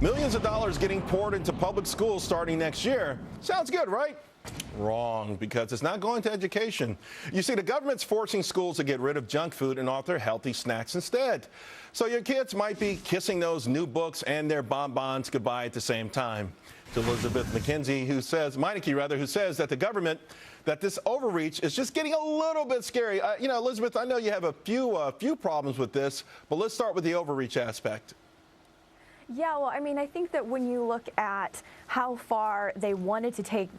Millions of dollars getting poured into public schools starting next year. Sounds good, right? Wrong, because it's not going to education. You see, the government's forcing schools to get rid of junk food and offer healthy snacks instead. So your kids might be kissing those new books and their bonbons goodbye at the same time. To Elisabeth Meinecke, who says that the government, that this overreach is just getting a little bit scary. Elizabeth, I know you have a few problems with this, but let's start with the overreach aspect. Yeah, well, I mean, I think that when you look at how far they wanted to take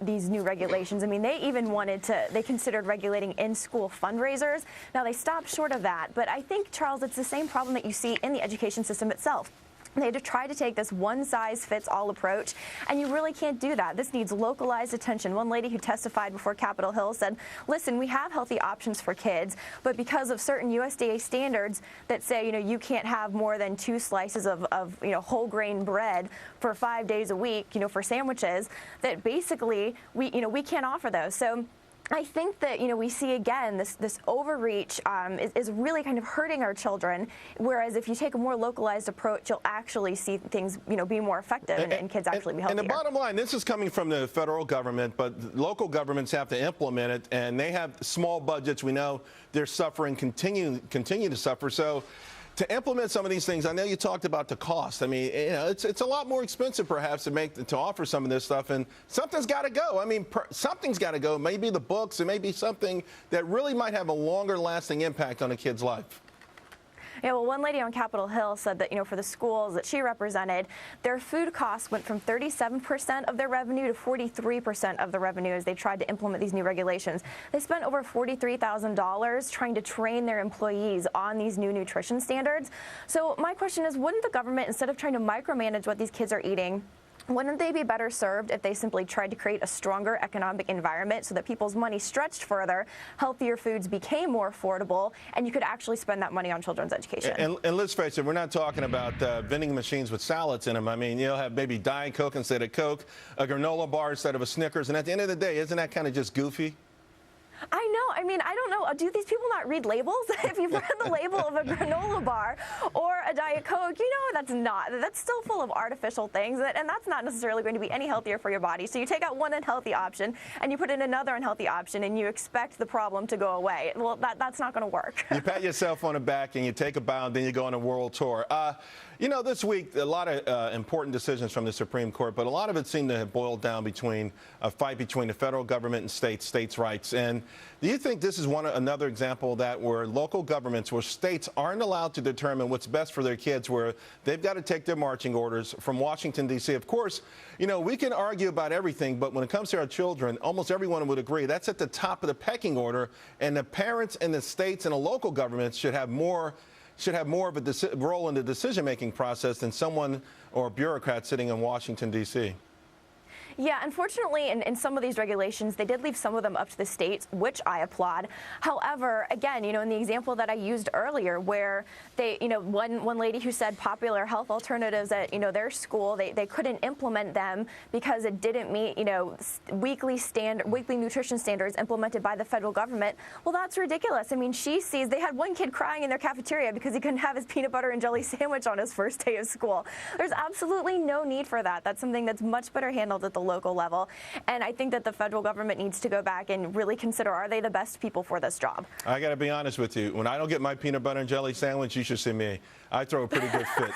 these new regulations, I mean, they considered regulating in-school fundraisers. Now, they stopped short of that. But I think, Charles, it's the same problem that you see in the education system itself. They try to take this one-size-fits-all approach, and you really can't do that. This needs localized attention. One lady who testified before Capitol Hill said, listen, we have healthy options for kids, but because of certain USDA standards that say, you can't have more than 2 slices of whole grain bread for 5 days a week, for sandwiches, that basically we can't offer those. So I think that, we see again this overreach is really kind of hurting our children, whereas if you take a more localized approach, you'll actually see things, be more effective and kids actually be healthier. And the bottom line, this is coming from the federal government, but local governments have to implement it, and they have small budgets. We know they're suffering, continue to suffer. So to implement some of these things, I know you talked about the cost. I mean, it's a lot more expensive perhaps to offer some of this stuff, and something's got to go. I mean, something's got to go. Maybe the books, and maybe something that really might have a longer lasting impact on a kid's life. Yeah, well, one lady on Capitol Hill said that, for the schools that she represented, their food costs went from 37% of their revenue to 43% of the revenue as they tried to implement these new regulations. They spent over $43,000 trying to train their employees on these new nutrition standards. So my question is, wouldn't the government, instead of trying to micromanage what these kids are eating, wouldn't they be better served if they simply tried to create a stronger economic environment so that people's money stretched further, healthier foods became more affordable, and you could actually spend that money on children's education? And let's face it, we're not talking about vending machines with salads in them. I mean, you'll have maybe Diet Coke instead of Coke, a granola bar instead of a Snickers, and at the end of the day, isn't that kind of just goofy? I know. I mean, I don't know. Do these people not read labels? If you've read the label of a granola bar or a Diet Coke, that's still full of artificial things, and that's not necessarily going to be any healthier for your body. So you take out one unhealthy option and you put in another unhealthy option, and you expect the problem to go away. Well, that's not going to work. You pat yourself on the back and you take a bow, and then you go on a world tour. This week, a lot of important decisions from the Supreme Court, but a lot of it seemed to have boiled down between a fight between the federal government and states' rights. And do you think this is another example of that, where local governments, where states aren't allowed to determine what's best for their kids, where they've got to take their marching orders from Washington, D.C.? Of course, we can argue about everything, but when it comes to our children, almost everyone would agree that's at the top of the pecking order, and the parents and the states and the local governments should have more of a role in the decision-making process than someone or a bureaucrat sitting in Washington, D.C. Yeah, unfortunately, in some of these regulations, they did leave some of them up to the states, which I applaud. However, again, in the example that I used earlier, where they, one lady who said popular health alternatives at, their school, they couldn't implement them because it didn't meet, weekly nutrition standards implemented by the federal government. Well, that's ridiculous. I mean, they had one kid crying in their cafeteria because he couldn't have his peanut butter and jelly sandwich on his first day of school. There's absolutely no need for that. That's something that's much better handled at the local level, and I think that the federal government needs to go back and really consider, are they the best people for this job? I got to be honest with you. When I don't get my peanut butter and jelly sandwich, you should see me. I throw a pretty good fit.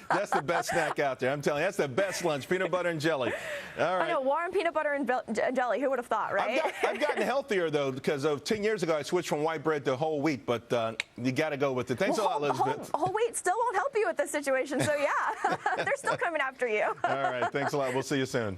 That's the best snack out there. I'm telling you, that's the best lunch, peanut butter and jelly. All right. I know, warm peanut butter and jelly. Who would have thought, right? I've gotten healthier, though, because 10 years ago I switched from white bread to whole wheat, but you got to go with it. Thanks a lot, Elisabeth. Whole wheat still won't help you with this situation, so yeah, they're still coming after you. All right, thanks a lot. We'll see you soon.